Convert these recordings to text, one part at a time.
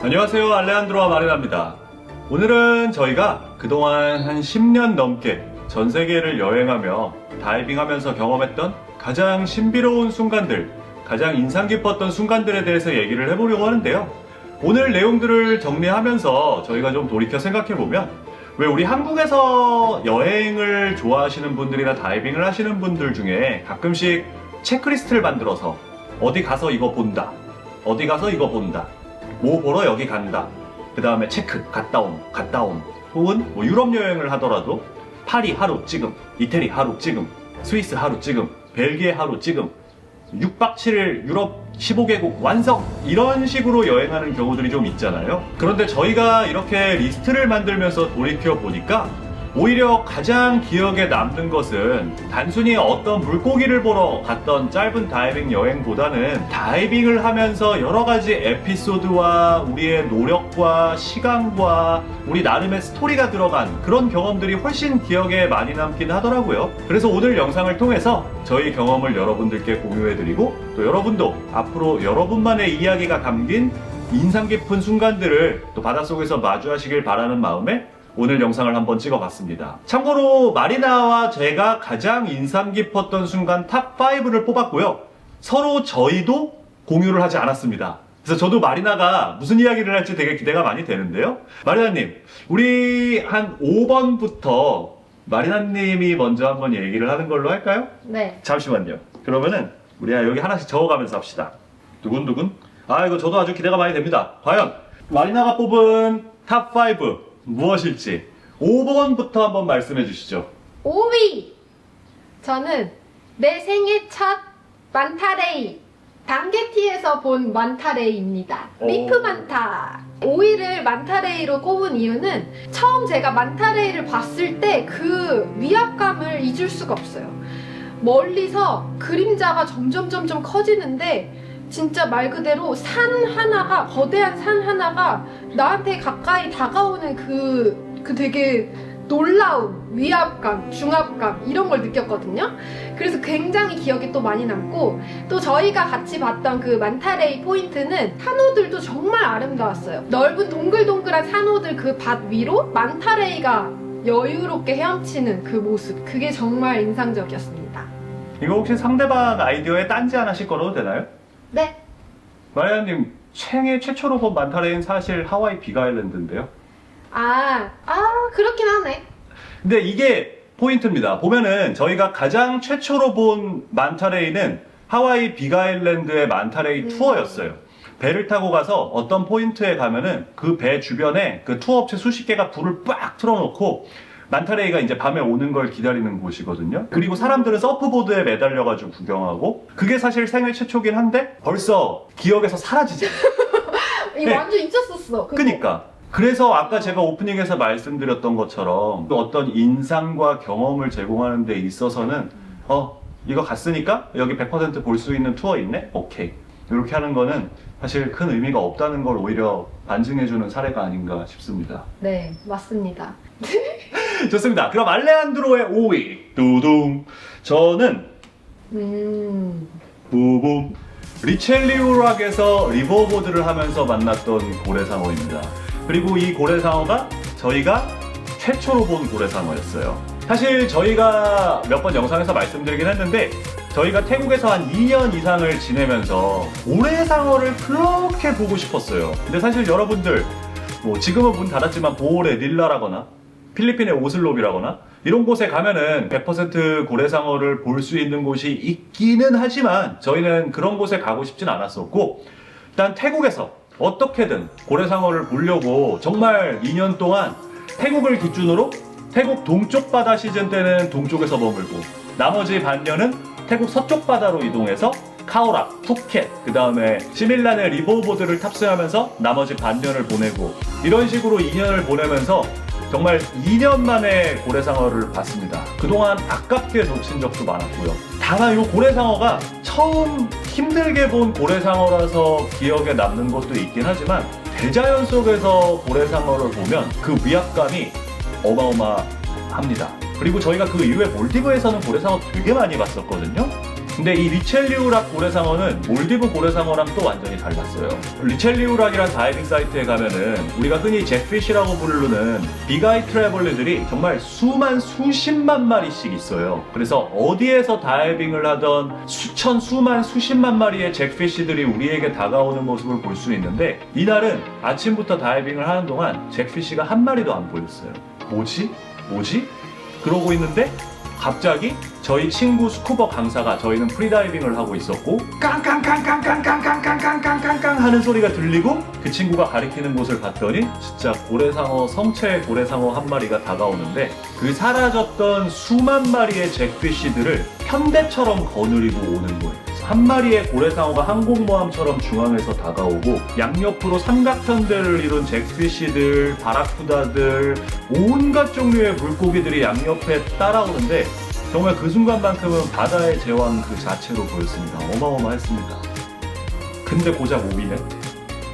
안녕하세요, 알레한드로와 마리나입니다. 오늘은 저희가 그동안 한 10년 넘게 전 세계를 여행하며 다이빙하면서 경험했던 가장 신비로운 순간들, 가장 인상 깊었던 순간들에 대해서 얘기를 해보려고 하는데요. 오늘 내용들을 정리하면서 저희가 좀 돌이켜 생각해보면 왜 우리 한국에서 여행을 좋아하시는 분들이나 다이빙을 하시는 분들 중에 가끔씩 체크리스트를 만들어서 어디 가서 이거 본다, 어디 가서 이거 본다, 뭐 보러 여기 간다, 그 다음에 체크, 갔다 옴, 혹은 뭐 유럽 여행을 하더라도 파리 하루 찍음, 이태리 하루 찍음, 스위스 하루 찍음, 벨기에 하루 찍음, 6박 7일 유럽 15개국 완성! 이런 식으로 여행하는 경우들이 좀 있잖아요. 그런데 저희가 이렇게 리스트를 만들면서 돌이켜보니까 오히려 가장 기억에 남는 것은 단순히 어떤 물고기를 보러 갔던 짧은 다이빙 여행보다는 다이빙을 하면서 여러 가지 에피소드와 우리의 노력과 시간과 우리 나름의 스토리가 들어간 그런 경험들이 훨씬 기억에 많이 남긴 하더라고요. 그래서 오늘 영상을 통해서 저희 경험을 여러분들께 공유해드리고 또 여러분도 앞으로 여러분만의 이야기가 담긴 인상 깊은 순간들을 또 바닷속에서 마주하시길 바라는 마음에 오늘 영상을 한번 찍어봤습니다. 참고로 마리나와 제가 가장 인상 깊었던 순간 탑5를 뽑았고요. 서로 저희도 공유를 하지 않았습니다. 그래서 저도 마리나가 무슨 이야기를 할지 되게 기대가 많이 되는데요. 마리나님, 우리 한 5번부터 마리나님이 먼저 한번 얘기를 하는 걸로 할까요? 네. 잠시만요. 그러면은 우리 여기 하나씩 적어가면서 합시다. 두근두근. 이거 저도 아주 기대가 많이 됩니다. 과연 마리나가 뽑은 탑5 무엇일지 5번부터 한번 말씀해 주시죠. 5위! 저는 내 생애 첫 만타레이, 당개티에서 본 만타레이입니다. 리프 만타. 5위를 만타레이로 꼽은 이유는 처음 제가 만타레이를 봤을 때 그 위압감을 잊을 수가 없어요. 멀리서 그림자가 점점 커지는데 진짜 말 그대로 산 하나가, 거대한 산 하나가 나한테 가까이 다가오는 그 되게 놀라움, 위압감, 중압감 이런 걸 느꼈거든요. 그래서 굉장히 기억에 또 많이 남고, 또 저희가 같이 봤던 그 만타레이 포인트는 산호들도 정말 아름다웠어요. 넓은 동글동글한 산호들 그 밭 위로 만타레이가 여유롭게 헤엄치는 그 모습, 그게 정말 인상적이었습니다. 이거 혹시 상대방 아이디어에 딴지 하나씩 걸어도 되나요? 네. 마리아님, 생애 최초로 본 만타레이는 사실 하와이 빅아일랜드인데요. 그렇긴 하네. 근데 이게 포인트입니다. 보면은 저희가 가장 최초로 본 만타레이는 하와이 빅아일랜드의 만타레이 투어였어요. 배를 타고 가서 어떤 포인트에 가면은 그 배 주변에 그 투어업체 수십 개가 불을 빡 틀어놓고 만타레이가 이제 밤에 오는 걸 기다리는 곳이거든요. 그리고 사람들은 서프보드에 매달려가지고 구경하고, 그게 사실 생애 최초긴 한데 벌써 기억에서 사라지잖아요. 이거 네. 완전 잊었었어. 그거. 그니까. 그래서 아까 제가 오프닝에서 말씀드렸던 것처럼 어떤 인상과 경험을 제공하는 데 있어서는 이거 갔으니까 여기 100% 볼 수 있는 투어 있네? 오케이. 이렇게 하는 거는 사실 큰 의미가 없다는 걸 오히려 반증해주는 사례가 아닌가 싶습니다. 네, 맞습니다. 좋습니다. 그럼 알레한드로의 5위 두둥. 저는 부붐 리첼리우락에서 리버보드를 하면서 만났던 고래상어입니다. 그리고 이 고래상어가 저희가 최초로 본 고래상어였어요. 사실 저희가 몇 번 영상에서 말씀드리긴 했는데 저희가 태국에서 한 2년 이상을 지내면서 고래상어를 그렇게 보고 싶었어요. 근데 사실 여러분들 뭐 지금은 문 닫았지만 보홀의 릴라라거나 필리핀의 오슬롭이라거나 이런 곳에 가면은 100% 고래상어를 볼 수 있는 곳이 있기는 하지만 저희는 그런 곳에 가고 싶진 않았었고, 일단 태국에서 어떻게든 고래상어를 보려고 정말 2년 동안 태국을 기준으로 태국 동쪽 바다 시즌 때는 동쪽에서 머물고 나머지 반년은 태국 서쪽 바다로 이동해서 카오락, 푸켓, 그 다음에 시밀란의 리버보드를 탑승하면서 나머지 반년을 보내고, 이런 식으로 2년을 보내면서 정말 2년 만에 고래상어를 봤습니다. 그동안 아깝게 놓친 적도 많았고요. 다만 이 고래상어가 처음 힘들게 본 고래상어라서 기억에 남는 것도 있긴 하지만 대자연 속에서 고래상어를 보면 그 위압감이 어마어마합니다. 그리고 저희가 그 이후에 몰디브에서는 고래상어 되게 많이 봤었거든요. 근데 이 리첼리우락 고래상어는 몰디브 고래상어랑 또 완전히 달랐어요. 리첼리우락이란 다이빙 사이트에 가면은 우리가 흔히 잭피쉬라고 부르는 빅아이 트래블러들이 정말 수십만 마리씩 있어요. 그래서 어디에서 다이빙을 하던 수십만 마리의 잭피쉬들이 우리에게 다가오는 모습을 볼 수 있는데, 이날은 아침부터 다이빙을 하는 동안 잭피쉬가 한 마리도 안 보였어요. 뭐지? 그러고 있는데 갑자기 저희 친구 스쿠버 강사가, 저희는 프리다이빙을 하고 있었고, 깡깡깡깡깡깡깡깡깡깡깡깡 하는 소리가 들리고 그 친구가 가리키는 곳을 봤더니 진짜 고래상어, 성체의 고래상어 한 마리가 다가오는데, 그 사라졌던 수만 마리의 잭피쉬들을 편대처럼 거느리고 오는 거예요. 한 마리의 고래상어가 항공모함처럼 중앙에서 다가오고, 양옆으로 삼각편대를 이룬 잭피쉬들, 바라쿠다들, 온갖 종류의 물고기들이 양옆에 따라오는데, 정말 그 순간만큼은 바다의 제왕 그 자체로 보였습니다. 어마어마했습니다. 근데 고작 5위네?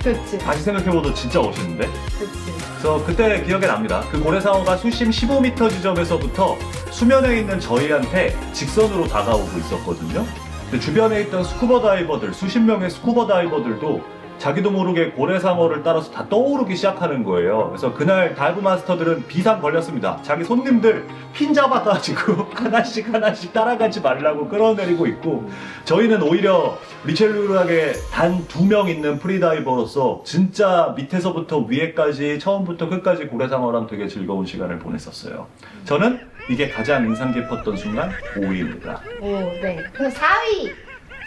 그치. 다시 생각해봐도 진짜 멋있는데? 그치. 그래서 그때 기억에 납니다. 그 고래상어가 수심 15m 지점에서부터 수면에 있는 저희한테 직선으로 다가오고 있었거든요. 근데 주변에 있던 스쿠버 다이버들, 수십 명의 스쿠버 다이버들도 자기도 모르게 고래상어를 따라서 다 떠오르기 시작하는 거예요. 그래서 그날 다이브 마스터들은 비상 걸렸습니다. 자기 손님들 핀 잡아가지고 하나씩 따라가지 말라고 끌어내리고 있고, 저희는 오히려 리첼루락에 단 2명 있는 프리다이버로서 진짜 밑에서부터 위에까지, 처음부터 끝까지 고래상어랑 되게 즐거운 시간을 보냈었어요. 저는 이게 가장 인상 깊었던 순간 5위입니다. 오, 네. 그 4위.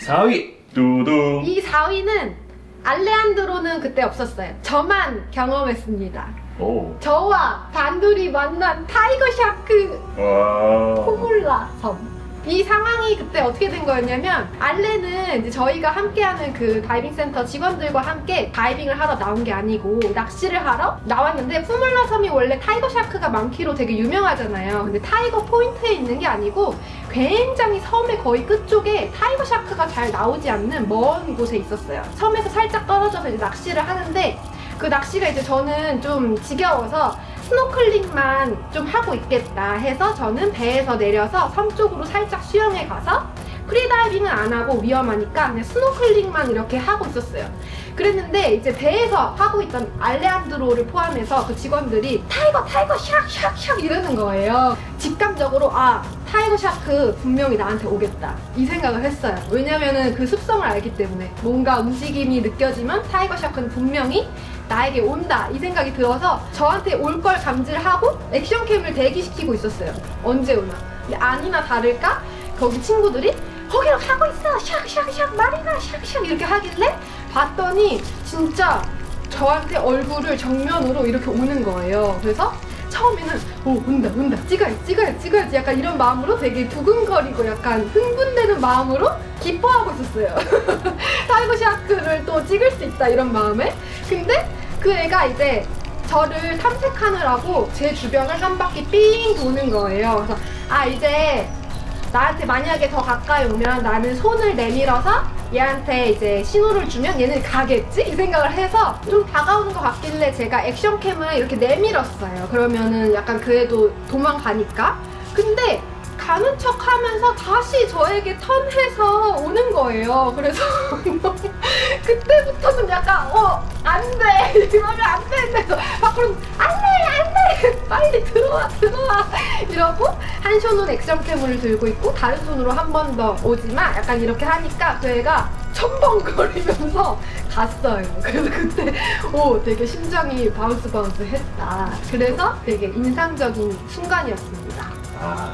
4위 두둥. 이 4위는 알레한드로는 그때 없었어요. 저만 경험했습니다. 오. 저와 단둘이 만난 타이거 샤크 와. 포몰라 섬. 이 상황이 그때 어떻게 된 거였냐면, 알레는 이제 저희가 함께하는 그 다이빙 센터 직원들과 함께 다이빙을 하러 나온 게 아니고 낚시를 하러 나왔는데, 포몰라 섬이 원래 타이거 샤크가 많기로 되게 유명하잖아요. 근데 타이거 포인트에 있는 게 아니고 굉장히 섬의 거의 끝쪽에 타이거 샤크가 잘 나오지 않는 먼 곳에 있었어요. 섬에서 살짝 떨어져서 이제 낚시를 하는데, 그 낚시가 이제 저는 좀 지겨워서 스노클링만 좀 하고 있겠다 해서 저는 배에서 내려서 섬 쪽으로 살짝 수영해 가서, 프리다이빙은 안 하고 위험하니까 그냥 스노클링만 이렇게 하고 있었어요. 그랬는데 이제 배에서 하고 있던 알레한드로를 포함해서 그 직원들이 타이거 샥 이러는 거예요. 직감적으로 타이거 샤크 분명히 나한테 오겠다 이 생각을 했어요. 왜냐면은 그 습성을 알기 때문에, 뭔가 움직임이 느껴지면 타이거 샤크는 분명히 나에게 온다 이 생각이 들어서 저한테 올 걸 감지하고 액션캠을 대기시키고 있었어요. 언제 오나. 근데 아니나 다를까 거기 친구들이 거기로 가고 있어, 샥 마리나 샥 이렇게 하길래 봤더니 진짜 저한테 얼굴을 정면으로 이렇게 오는 거예요. 그래서 처음에는 온다 찍어야지 약간 이런 마음으로 되게 두근거리고 약간 흥분되는 마음으로 기뻐하고 있었어요. 타이거 샤크를 또 찍을 수 있다 이런 마음에. 근데 그 애가 이제 저를 탐색하느라고 제 주변을 한 바퀴 삥 도는 거예요. 그래서 이제 나한테 만약에 더 가까이 오면 나는 손을 내밀어서 얘한테 이제 신호를 주면 얘는 가겠지? 이 생각을 해서 좀 다가오는 것 같길래 제가 액션캠을 이렇게 내밀었어요. 그러면은 약간 그래도 도망가니까. 근데 가는 척 하면서 다시 저에게 턴해서 오는 거예요. 그래서 그때부터는 약간 안 돼! 이러면 안 되는데 밖으로 안 돼! 빨리 들어와! 이러고 한 손은 액션캠을 들고 있고 다른 손으로 한 번 더 오지마! 약간 이렇게 하니까 그 애가 첨벙거리면서 갔어요. 그래서 그때 되게 심장이 바운스 했다. 그래서 되게 인상적인 순간이었습니다.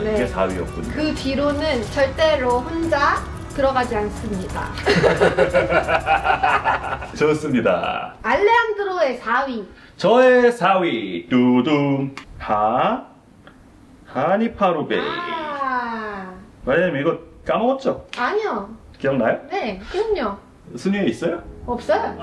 이게 네. 4위였군요. 그 뒤로는 절대로 혼자 들어가지 않습니다. 좋습니다. 알레한드로의 4위. 저의 4위 두둥. 하니파루베이. 왜냐면 이거 까먹었죠? 아니요. 기억나요? 네, 그럼요. 순위에 있어요? 없어요.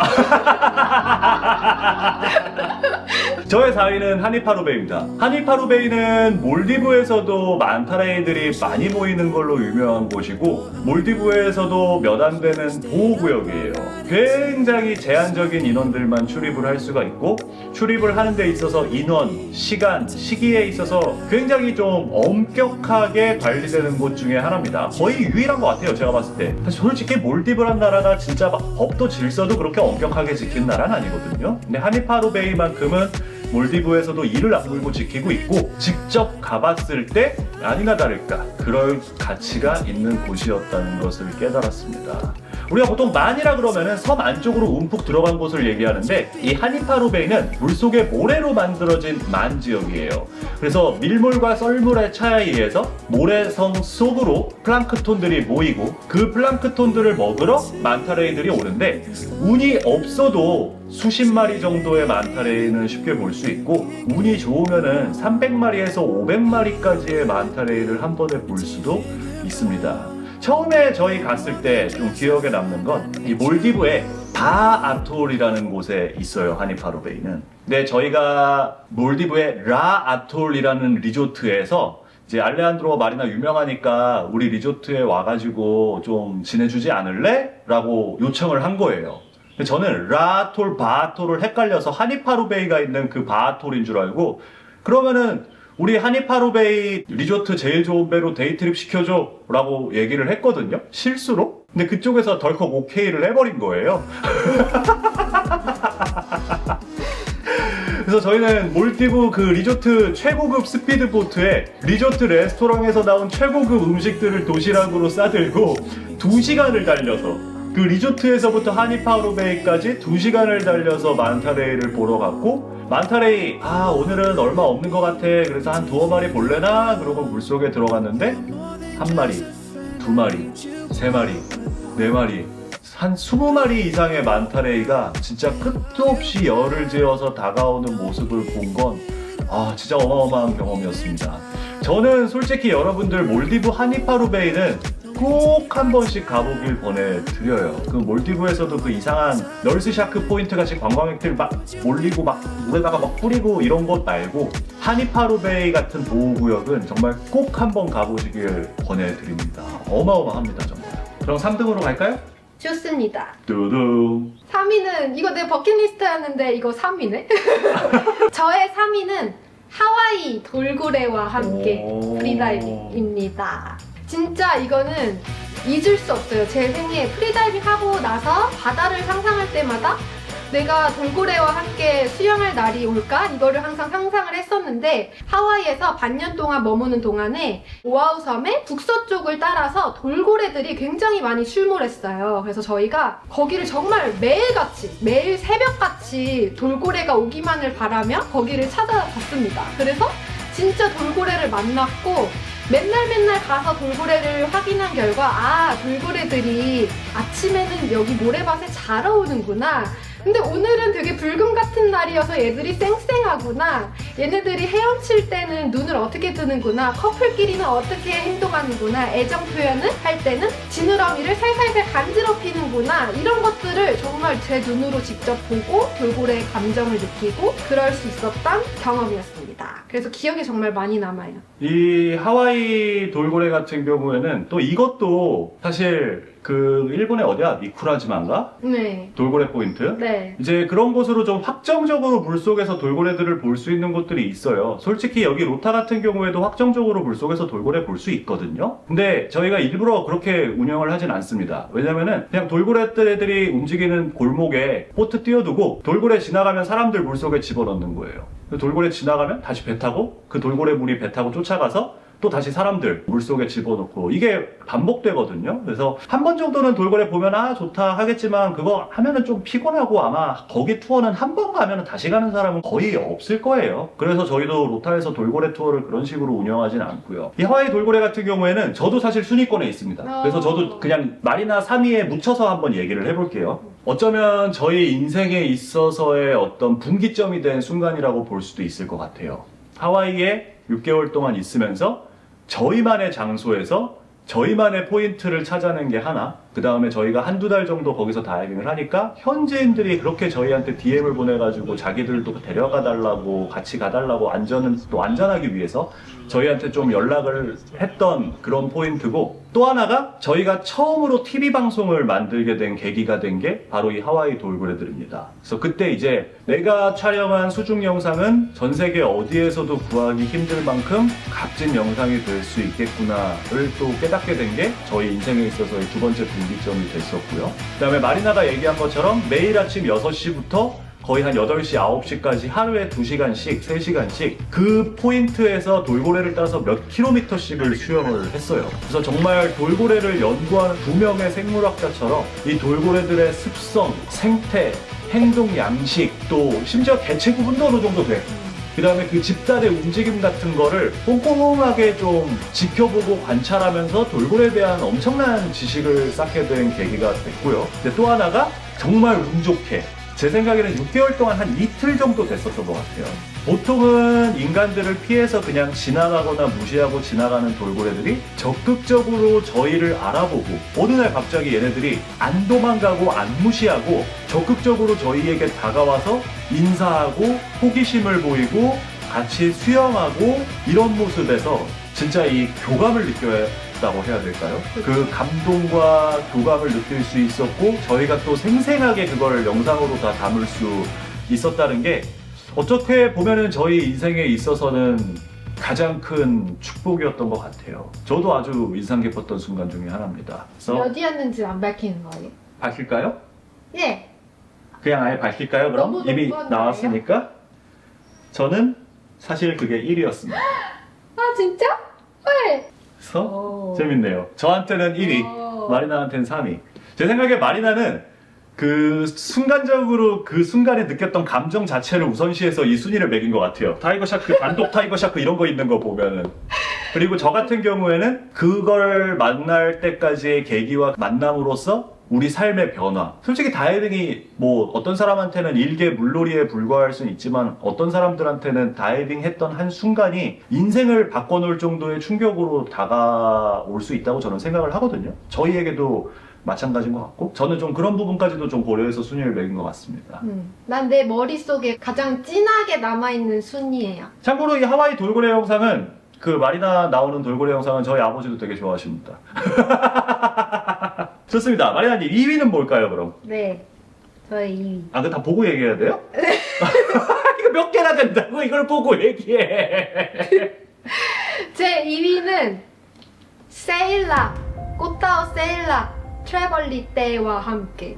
저의 4위는 하니파루베이입니다. 하니파루베이는 몰디브에서도 만타레이들이 많이 모이는 걸로 유명한 곳이고 몰디브에서도 몇 안 되는 보호구역이에요. 굉장히 제한적인 인원들만 출입을 할 수가 있고 출입을 하는 데 있어서 인원, 시간, 시기에 있어서 굉장히 좀 엄격하게 관리되는 곳 중에 하나입니다. 거의 유일한 것 같아요, 제가 봤을 때. 사실 솔직히 몰디브란 나라가 진짜 막 법도 질서도 그렇게 엄격하게 지킨 나라는 아니거든요. 근데 하니파루베이만큼은 몰디브에서도 이를 악물고 지키고 있고 직접 가봤을 때 아니나 다를까 그럴 가치가 있는 곳이었다는 것을 깨달았습니다. 우리가 보통 만이라 그러면은 섬 안쪽으로 움푹 들어간 곳을 얘기하는데 이 하니파루베이는 물속의 모래로 만들어진 만 지역이에요. 그래서 밀물과 썰물의 차이에서 모래성 속으로 플랑크톤들이 모이고 그 플랑크톤들을 먹으러 만타레이들이 오는데 운이 없어도 수십 마리 정도의 만타레이는 쉽게 볼 수 있고 운이 좋으면은 300마리에서 500마리까지의 만타레이를 한 번에 볼 수도 있습니다. 처음에 저희 갔을 때 좀 기억에 남는 건 이 몰디브의 바아톨이라는 곳에 있어요, 하니파루베이는. 근데 저희가 몰디브의 라아톨이라는 리조트에서 이제 알레한드로 마리나 유명하니까 우리 리조트에 와가지고 좀 지내주지 않을래? 라고 요청을 한 거예요. 근데 저는 라아톨, 바아톨을 헷갈려서 하니파루베이가 있는 그 바아톨인 줄 알고 그러면은 우리 하니파루베이 리조트 제일 좋은 배로 데이트립 시켜줘 라고 얘기를 했거든요, 실수로. 근데 그쪽에서 덜컥 오케이를 해버린 거예요. 그래서 저희는 몰디브 그 리조트 최고급 스피드보트에 리조트 레스토랑에서 나온 최고급 음식들을 도시락으로 싸들고 2시간을 달려서 그 리조트에서부터 하니파루베이까지 2시간을 달려서 만타레이를 보러 갔고 만타레이 오늘은 얼마 없는 것 같아 그래서 한 2마리 볼래나? 그러고 물속에 들어갔는데 1마리, 2마리, 3마리, 4마리 한 20마리 이상의 만타레이가 진짜 끝도 없이 열을 지어서 다가오는 모습을 본 건 진짜 어마어마한 경험이었습니다. 저는 솔직히 여러분들 몰디브 하니파루베이는 꼭 한 번씩 가보길 권해드려요. 그 몰디브에서도 그 이상한 널스샤크 포인트 같이 관광객들 막 몰리고 막 물에다가 막 뿌리고 이런 것 말고 하니파루베이 같은 보호구역은 정말 꼭 한 번 가보시길 권해드립니다. 어마어마합니다, 정말. 그럼 3등으로 갈까요? 좋습니다. 뚜둥. 3위는 이거 내 버킷리스트였는데 이거 3위네. 저의 3위는 하와이 돌고래와 함께 프리다이빙입니다. 진짜 이거는 잊을 수 없어요. 제 생에 프리다이빙 하고 나서 바다를 상상할 때마다 내가 돌고래와 함께 수영할 날이 올까? 이거를 항상 상상을 했었는데 하와이에서 반년 동안 머무는 동안에 오아후 섬의 북서쪽을 따라서 돌고래들이 굉장히 많이 출몰했어요. 그래서 저희가 거기를 정말 매일같이 매일 새벽같이 돌고래가 오기만을 바라며 거기를 찾아갔습니다. 그래서 진짜 돌고래를 만났고 맨날 가서 돌고래를 확인한 결과 돌고래들이 아침에는 여기 모래밭에 자러 오는구나. 근데 오늘은 되게 불금 같은 날이어서 얘들이 쌩쌩하구나. 얘네들이 헤엄칠 때는 눈을 어떻게 뜨는구나. 커플끼리는 어떻게 행동하는구나. 애정 표현을 할 때는 지느러미를 살살살 간지럽히는구나. 이런 것들을 정말 제 눈으로 직접 보고 돌고래의 감정을 느끼고 그럴 수 있었던 경험이었습니다. 그래서 기억에 정말 많이 남아요. 이 하와이 돌고래 같은 경우에는 또 이것도 사실 그 일본의 어디야? 미쿠라지마인가? 네. 돌고래 포인트? 네. 이제 그런 곳으로 좀 확정적으로 물속에서 돌고래들을 볼 수 있는 곳들이 있어요. 솔직히 여기 로타 같은 경우에도 확정적으로 물속에서 돌고래 볼 수 있거든요. 근데 저희가 일부러 그렇게 운영을 하진 않습니다. 왜냐면은 그냥 돌고래들이 움직이는 골목에 보트 띄워두고 돌고래 지나가면 사람들 물속에 집어넣는 거예요. 돌고래 지나가면 다시 배 타고 그 돌고래 무리 배 타고 쫓아가서 또 다시 사람들 물속에 집어넣고 이게 반복되거든요. 그래서 한 번 정도는 돌고래 보면 좋다 하겠지만 그거 하면은 좀 피곤하고 아마 거기 투어는 한 번 가면은 다시 가는 사람은 거의 없을 거예요. 그래서 저희도 로타에서 돌고래 투어를 그런 식으로 운영하진 않고요. 이 하와이 돌고래 같은 경우에는 저도 사실 순위권에 있습니다. 그래서 저도 그냥 마리나 3위에 묻혀서 한번 얘기를 해볼게요. 어쩌면 저희 인생에 있어서의 어떤 분기점이 된 순간이라고 볼 수도 있을 것 같아요. 하와이에 6개월 동안 있으면서 저희만의 장소에서 저희만의 포인트를 찾아낸 게 하나, 그 다음에 저희가 한두 달 정도 거기서 다이빙을 하니까 현지인들이 그렇게 저희한테 DM을 보내가지고 자기들도 데려가 달라고 같이 가달라고 안전은 또 안전하기 위해서 저희한테 좀 연락을 했던 그런 포인트고, 또 하나가 저희가 처음으로 TV 방송을 만들게 된 계기가 된 게 바로 이 하와이 돌고래들입니다. 그래서 그때 이제 내가 촬영한 수중 영상은 전 세계 어디에서도 구하기 힘들 만큼 값진 영상이 될 수 있겠구나를 또 깨닫게 된 게 저희 인생에 있어서의 두 번째 분기점이 됐었고요. 그 다음에 마리나가 얘기한 것처럼 매일 아침 6시부터 거의 한 8시, 9시까지 하루에 2시간씩, 3시간씩 그 포인트에서 돌고래를 따서 몇 킬로미터씩을 수영을 했어요. 그래서 정말 돌고래를 연구하는 두 명의 생물학자처럼 이 돌고래들의 습성, 생태, 행동 양식, 또 심지어 개체 구분도 어느 정도 돼. 그 다음에 그 집단의 움직임 같은 거를 꼼꼼하게 좀 지켜보고 관찰하면서 돌고래에 대한 엄청난 지식을 쌓게 된 계기가 됐고요. 근데 또 하나가 정말 운 좋게 제 생각에는 6개월 동안 한 이틀 정도 됐었던 것 같아요. 보통은 인간들을 피해서 그냥 지나가거나 무시하고 지나가는 돌고래들이 적극적으로 저희를 알아보고 어느 날 갑자기 얘네들이 안 도망가고 안 무시하고 적극적으로 저희에게 다가와서 인사하고 호기심을 보이고 같이 수영하고 이런 모습에서 진짜 이 교감을 느꼈다고 해야 될까요? 그 감동과 교감을 느낄 수 있었고 저희가 또 생생하게 그걸 영상으로 다 담을 수 있었다는 게 어떻게 보면은 저희 인생에 있어서는 가장 큰 축복이었던 것 같아요. 저도 아주 인상 깊었던 순간 중에 하나입니다. 그래서 어디였는지 안 밝히는 거예요? 밝힐까요? 예. 그냥 아예 밝힐까요? 그럼 너무 이미 높은 나왔으니까 저는 사실 그게 1위였습니다. 아 진짜? 왜? 그래서 오. 재밌네요. 저한테는 1위, 오. 마리나한테는 3위. 제 생각에 마리나는 그 순간적으로 그 순간에 느꼈던 감정 자체를 우선시해서 이 순위를 매긴 것 같아요. 타이거 샤크, 단독 타이거 샤크 이런 거 있는 거 보면은. 그리고 저 같은 경우에는 그걸 만날 때까지의 계기와 만남으로써 우리 삶의 변화. 솔직히 다이빙이 뭐 어떤 사람한테는 일개 물놀이에 불과할 수는 있지만 어떤 사람들한테는 다이빙 했던 한 순간이 인생을 바꿔놓을 정도의 충격으로 다가올 수 있다고 저는 생각을 하거든요. 저희에게도 마찬가지인 것 같고 저는 좀 그런 부분까지도 좀 고려해서 순위를 매긴 것 같습니다. 난 내 머릿속에 가장 진하게 남아있는 순위예요. 참고로 이 하와이 돌고래 영상은 그 마리나 나오는 돌고래 영상은 저희 아버지도 되게 좋아하십니다. 좋습니다. 마리나님 2위는 뭘까요 그럼? 네. 저의 2위. 아, 그거 다 보고 얘기해야 돼요? 이거 몇 개나 된다고 이걸 보고 얘기해. 제 2위는 세일락, 꽃다오 세일락 트래벌리 때와 함께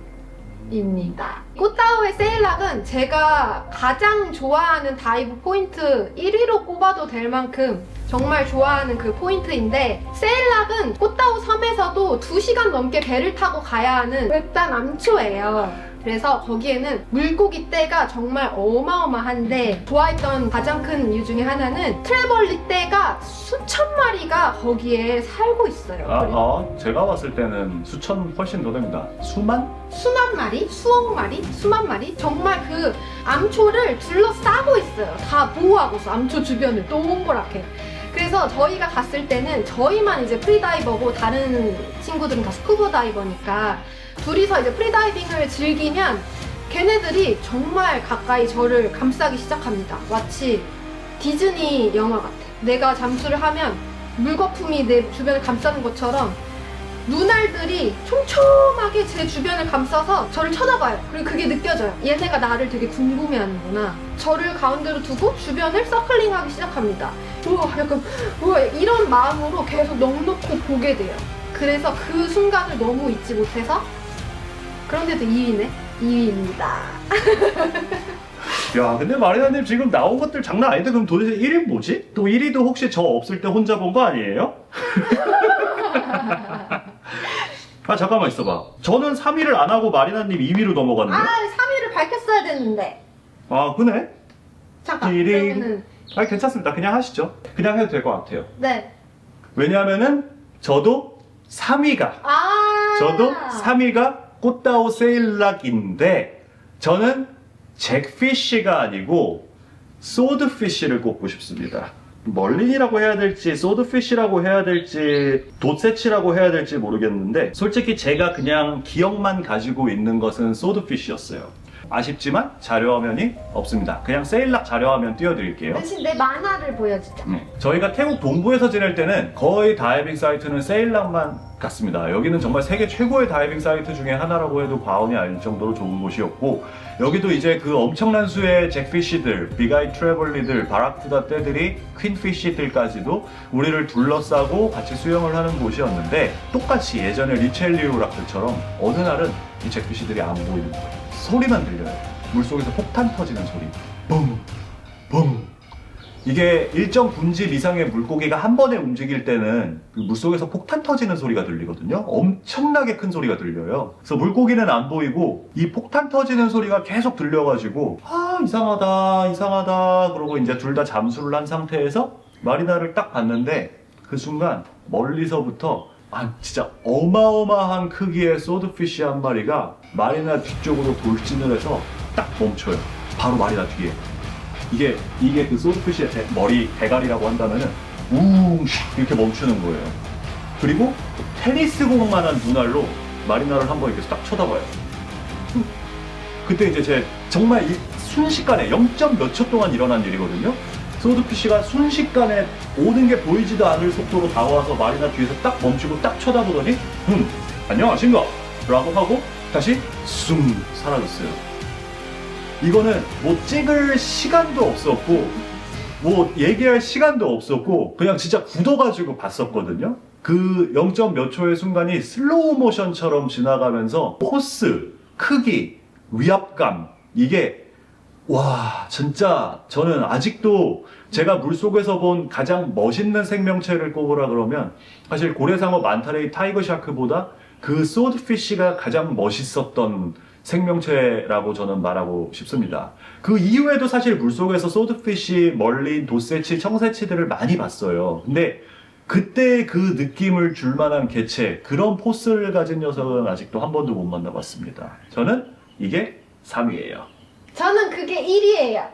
입니다. 꽃다오의 세일락은 제가 가장 좋아하는 다이브 포인트 1위로 꼽아도 될 만큼 정말 좋아하는 그 포인트인데, 세일락은 꽃다오 섬에서도 2시간 넘게 배를 타고 가야 하는 외딴 암초예요. 그래서 거기에는 물고기 떼가 정말 어마어마한데, 좋아했던 가장 큰 이유 중에 하나는 트래벌리 떼가 수천 마리가 거기에 살고 있어요. 제가 봤을 때는 수천 훨씬 더 됩니다. 수만? 수만 마리? 수억 마리? 수만 마리? 정말 그 암초를 둘러싸고 있어요. 다 보호하고서 암초 주변을 동그랗게. 그래서 저희가 갔을 때는 저희만 이제 프리다이버고 다른 친구들은 다 스쿠버 다이버니까 둘이서 이제 프리다이빙을 즐기면 걔네들이 정말 가까이 저를 감싸기 시작합니다. 마치 디즈니 영화 같아. 내가 잠수를 하면 물거품이 내 주변을 감싸는 것처럼 눈알들이 촘촘하게 제 주변을 감싸서 저를 쳐다봐요. 그리고 그게 느껴져요. 얘네가 나를 되게 궁금해하는구나. 저를 가운데로 두고 주변을 서클링하기 시작합니다. 우와, 약간 우와, 이런 마음으로 계속 넋놓고 보게 돼요. 그래서 그 순간을 너무 잊지 못해서, 그런데도 2위네? 2위입니다. 야, 근데 마리나님 지금 나온 것들 장난 아닌데 그럼 도대체 1위 뭐지? 또 1위도 혹시 저 없을 때 혼자 본 거 아니에요? 아, 잠깐만 있어봐. 저는 3위를 안 하고 마리나님 2위로 넘어갔는데? 3위를 밝혔어야 됐는데. 아, 그네? 잠깐. 띠링. 그러면은, 아, 괜찮습니다. 그냥 하시죠. 그냥 해도 될 것 같아요. 네. 왜냐하면은 저도 3위가 저도 3위가 꽃다오 세일락인데 저는 잭피쉬가 아니고 소드피쉬를 꼽고 싶습니다. 멀린이라고 해야 될지 소드피쉬라고 해야 될지 돛새치라고 해야 될지 모르겠는데 솔직히 제가 그냥 기억만 가지고 있는 것은 소드피쉬였어요. 아쉽지만 자료화면이 없습니다. 그냥 세일락 자료화면 띄워드릴게요. 대신 내 만화를 보여주자. 저희가 태국 동부에서 지낼 때는 거의 다이빙 사이트는 세일락만 갔습니다. 여기는 정말 세계 최고의 다이빙 사이트 중에 하나라고 해도 과언이 아닐 정도로 좋은 곳이었고, 여기도 이제 그 엄청난 수의 잭피쉬들, 빅아이 트래블리들, 바라쿠다 떼들이, 퀸피쉬들까지도 우리를 둘러싸고 같이 수영을 하는 곳이었는데, 똑같이 예전에 리첼리우락들처럼 어느 날은 이 잭피쉬들이 안 보이는 거예요. 소리만 들려요. 물속에서 폭탄 터지는 소리. 붕! 붕! 이게 일정 분집 이상의 물고기가 한 번에 움직일 때는 그 물속에서 폭탄 터지는 소리가 들리거든요. 엄청나게 큰 소리가 들려요. 그래서 물고기는 안 보이고 이 폭탄 터지는 소리가 계속 들려가지고 이상하다 이상하다 그러고 이제 둘 다 잠수를 한 상태에서 마리나를 딱 봤는데 그 순간 멀리서부터 진짜 어마어마한 크기의 소드피쉬 한 마리가 마리나 뒤쪽으로 돌진을 해서 딱 멈춰요. 바로 마리나 뒤에. 이게 그 소드피쉬의 머리 대가리라고 한다면은 우웅 이렇게 멈추는 거예요. 그리고 테니스공만한 눈알로 마리나를 한번 이렇게 딱 쳐다봐요. 그때 이제 정말 이 순식간에 0점 몇 초 동안 일어난 일이거든요. 소드피쉬가 순식간에 오는 게 보이지도 않을 속도로 다가와서 마리나 뒤에서 딱 멈추고 딱 쳐다보더니 안녕하신가? 라고 하고 다시 숭 사라졌어요. 이거는 뭐 찍을 시간도 없었고 뭐 얘기할 시간도 없었고 그냥 진짜 굳어가지고 봤었거든요. 그 0점 몇 초의 순간이 슬로우 모션처럼 지나가면서 포스, 크기, 위압감 이게 와 진짜 저는 아직도 제가 물속에서 본 가장 멋있는 생명체를 꼽으라 그러면 사실 고래상어, 만타레이, 타이거 샤크보다 그 소드피쉬가 가장 멋있었던 생명체라고 저는 말하고 싶습니다. 그 이후에도 사실 물속에서 소드피쉬, 멀린, 돛새치, 청새치들을 많이 봤어요. 근데 그때 그 느낌을 줄 만한 개체, 그런 포스를 가진 녀석은 아직도 한 번도 못 만나봤습니다. 저는 이게 3위예요. 저는 그게 1위예요.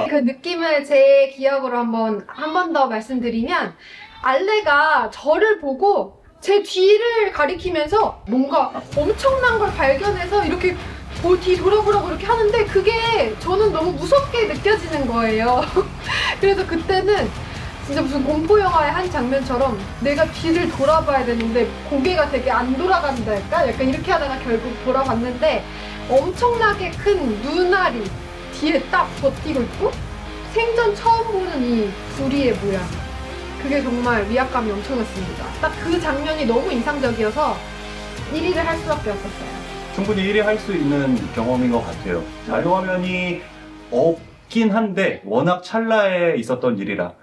그 느낌을 제 기억으로 한 번 더 말씀드리면, 알레가 저를 보고 제 뒤를 가리키면서 뭔가 엄청난 걸 발견해서 이렇게 뒤 돌아보라고 이렇게 하는데 그게 저는 너무 무섭게 느껴지는 거예요. 그래서 그때는 진짜 무슨 공포영화의 한 장면처럼 내가 뒤를 돌아봐야 되는데 고개가 되게 안 돌아간달까? 약간 이렇게 하다가 결국 돌아봤는데 엄청나게 큰 눈알이 뒤에 딱 버티고 있고 생전 처음 보는 이 부리의 모양, 그게 정말 위압감이 엄청났습니다. 딱 그 장면이 너무 인상적이어서 1위를 할 수밖에 없었어요. 충분히 1위 할 수 있는 경험인 것 같아요. 자료화면이 없긴 한데 워낙 찰나에 있었던 일이라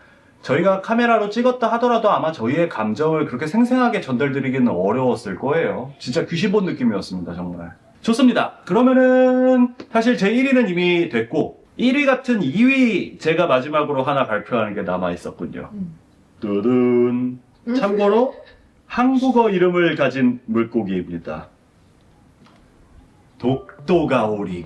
저희가 카메라로 찍었다 하더라도 아마 저희의 감정을 그렇게 생생하게 전달드리기는 어려웠을 거예요. 진짜 귀신 본 느낌이었습니다. 정말 좋습니다. 그러면은 사실 제 1위는 이미 됐고 1위 같은 2위 제가 마지막으로 하나 발표하는 게 남아 있었군요. 두둔. 참고로 한국어 이름을 가진 물고기입니다. 독도가오리.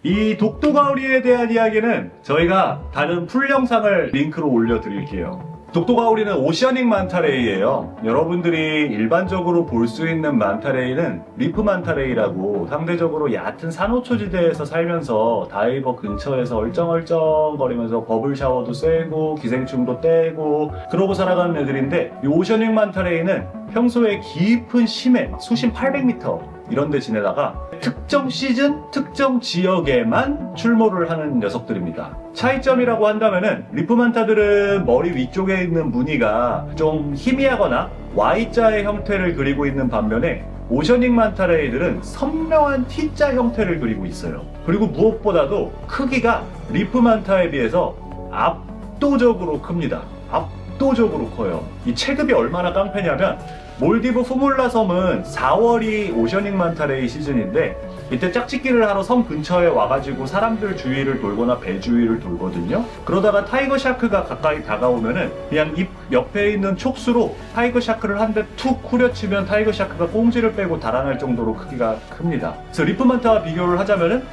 이 독도가오리에 대한 이야기는 저희가 다른 풀 영상을 링크로 올려드릴게요. 독도가오리는 오시아닉 만타레이예요. 여러분들이 일반적으로 볼 수 있는 만타레이는 리프 만타레이라고 상대적으로 얕은 산호초지대에서 살면서 다이버 근처에서 얼쩡얼쩡거리면서 버블 샤워도 쐬고 기생충도 떼고 그러고 살아가는 애들인데, 이 오시아닉 만타레이는 평소에 깊은 심해 수심 800m 이런 데 지내다가 특정 시즌, 특정 지역에만 출몰을 하는 녀석들입니다. 차이점이라고 한다면은 리프 만타들은 머리 위쪽에 있는 무늬가 좀 희미하거나 Y자의 형태를 그리고 있는 반면에 오셔닉 만타레이들은 선명한 T자 형태를 그리고 있어요. 그리고 무엇보다도 크기가 리프 만타에 비해서 압도적으로 큽니다. 압도적으로 커요. 이 체급이 얼마나 깡패냐면 몰디브 후물라 섬은 4월이 오셔닉 만타레이 시즌인데 이때 짝짓기를 하러 섬 근처에 와가지고 사람들 주위를 돌거나 배 주위를 돌거든요. 그러다가 타이거 샤크가 가까이 다가오면은 그냥 입 옆에 있는 촉수로 타이거 샤크를 한 대 툭 후려치면 타이거 샤크가 꽁지를 빼고 달아날 정도로 크기가 큽니다. 그래서 리프 만타와 비교를 하자면은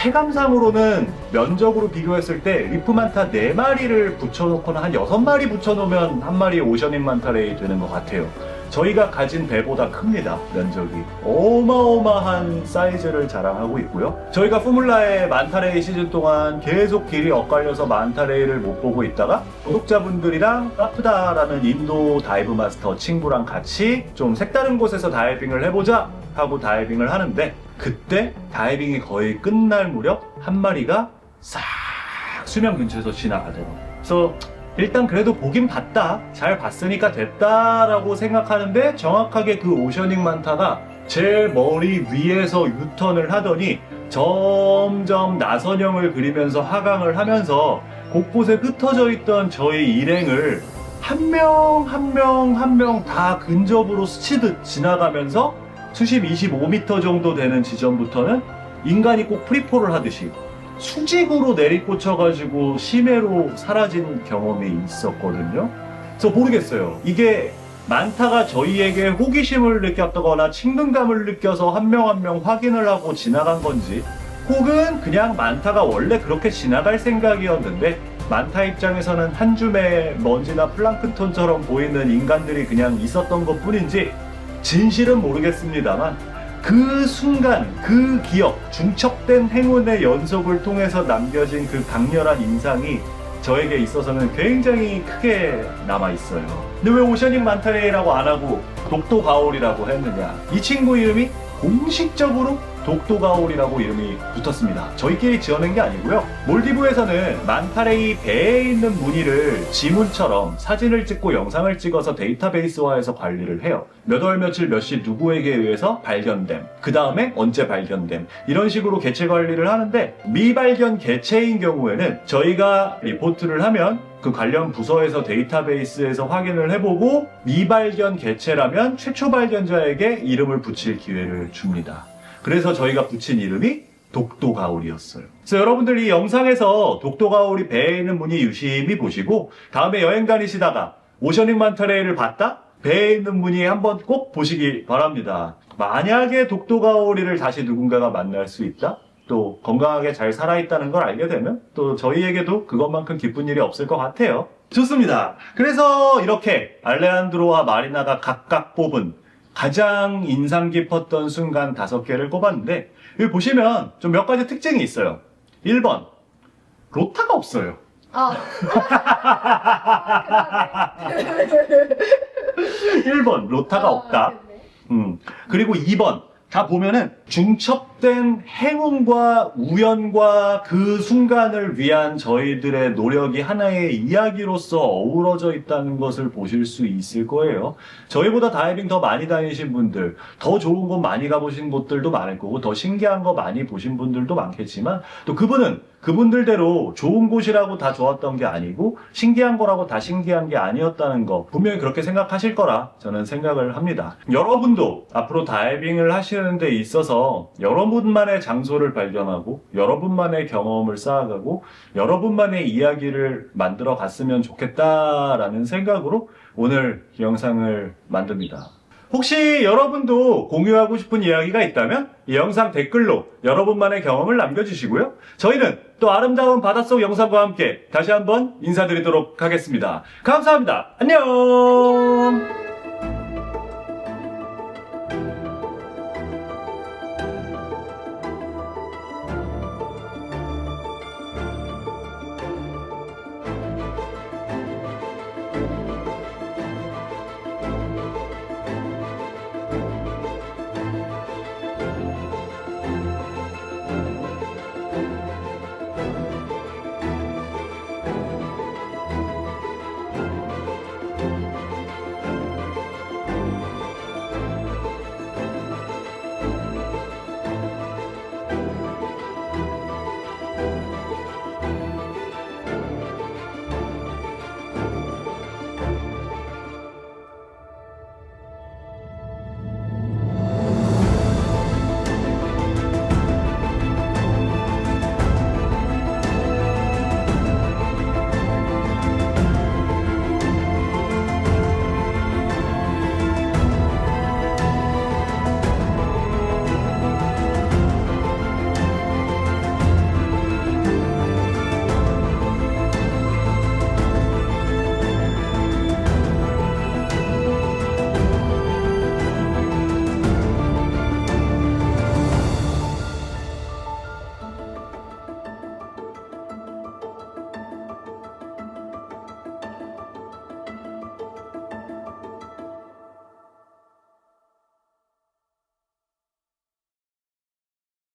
체감상으로는 면적으로 비교했을 때 리프 만타 4마리를 붙여놓거나 한 6마리 붙여놓으면 한 마리 오셔닝 만타레이 되는 것 같아요. 저희가 가진 배보다 큽니다. 면적이 어마어마한 사이즈를 자랑하고 있고요. 저희가 포뮬라의 만타레이 시즌 동안 계속 길이 엇갈려서 만타레이를 못 보고 있다가 구독자분들이랑 카프다라는 인도 다이브 마스터 친구랑 같이 좀 색다른 곳에서 다이빙을 해보자 하고 다이빙을 하는데, 그때 다이빙이 거의 끝날 무렵 한 마리가 싹 수면 근처에서 지나가더라고요. 그래서 일단 그래도 보긴 봤다, 잘 봤으니까 됐다라고 생각하는데, 정확하게 그 오셔닝 만타가 제 머리 위에서 유턴을 하더니 점점 나선형을 그리면서 하강을 하면서 곳곳에 흩어져 있던 저희 일행을 한 명 한 명 한 명 다 근접으로 스치듯 지나가면서 수심 25m 정도 되는 지점부터는 인간이 꼭 프리폴을 하듯이 수직으로 내리꽂혀가지고 심해로 사라진 경험이 있었거든요. 그래서 모르겠어요. 이게 만타가 저희에게 호기심을 느꼈다거나 친근감을 느껴서 한 명 한 명 확인을 하고 지나간 건지, 혹은 그냥 만타가 원래 그렇게 지나갈 생각이었는데 만타 입장에서는 한 줌의 먼지나 플랑크톤처럼 보이는 인간들이 그냥 있었던 것 뿐인지 진실은 모르겠습니다만, 그 순간, 그 기억, 중첩된 행운의 연속을 통해서 남겨진 그 강렬한 인상이 저에게 있어서는 굉장히 크게 남아있어요. 근데 왜 오셔닝 만타레이라고 안 하고 독도가오리라고 했느냐? 이 친구 이름이 공식적으로 독도가오리라고 이름이 붙었습니다. 저희끼리 지어낸 게 아니고요. 몰디브에서는 만타레이 배에 있는 무늬를 지문처럼 사진을 찍고 영상을 찍어서 데이터베이스화해서 관리를 해요. 몇 월 며칠 몇 시 누구에게 의해서 발견됨, 그 다음에 언제 발견됨, 이런 식으로 개체 관리를 하는데, 미발견 개체인 경우에는 저희가 리포트를 하면 그 관련 부서에서 데이터베이스에서 확인을 해보고 미발견 개체라면 최초 발견자에게 이름을 붙일 기회를 줍니다. 그래서 저희가 붙인 이름이 독도가오리였어요. 그래서 여러분들 이 영상에서 독도가오리 배에 있는 무늬 유심히 보시고, 다음에 여행 다니시다가 오셔닝 만타레이를 봤다? 배에 있는 무늬 한번 꼭 보시기 바랍니다. 만약에 독도가오리를 다시 누군가가 만날 수 있다? 또 건강하게 잘 살아있다는 걸 알게 되면 또 저희에게도 그것만큼 기쁜 일이 없을 것 같아요. 좋습니다. 그래서 이렇게 알레한드로와 마리나가 각각 뽑은 가장 인상 깊었던 순간 5개를 꼽았는데, 여기 보시면 좀 몇 가지 특징이 있어요. 1번, 로타가 없어요. 1번, 로타가 없다. 그리고 2번, 다 보면은 중첩된 행운과 우연과 그 순간을 위한 저희들의 노력이 하나의 이야기로서 어우러져 있다는 것을 보실 수 있을 거예요. 저희보다 다이빙 더 많이 다니신 분들, 더 좋은 곳 많이 가보신 곳들도 많을 거고, 더 신기한 거 많이 보신 분들도 많겠지만, 또 그분들대로 좋은 곳이라고 다 좋았던 게 아니고 신기한 거라고 다 신기한 게 아니었다는 거 분명히 그렇게 생각하실 거라 저는 생각을 합니다. 여러분도 앞으로 다이빙을 하시는 데 있어서 여러분만의 장소를 발견하고 여러분만의 경험을 쌓아가고 여러분만의 이야기를 만들어 갔으면 좋겠다라는 생각으로 오늘 이 영상을 만듭니다. 혹시 여러분도 공유하고 싶은 이야기가 있다면 이 영상 댓글로 여러분만의 경험을 남겨주시고요. 저희는 또 아름다운 바닷속 영상과 함께 다시 한번 인사드리도록 하겠습니다. 감사합니다. 안녕!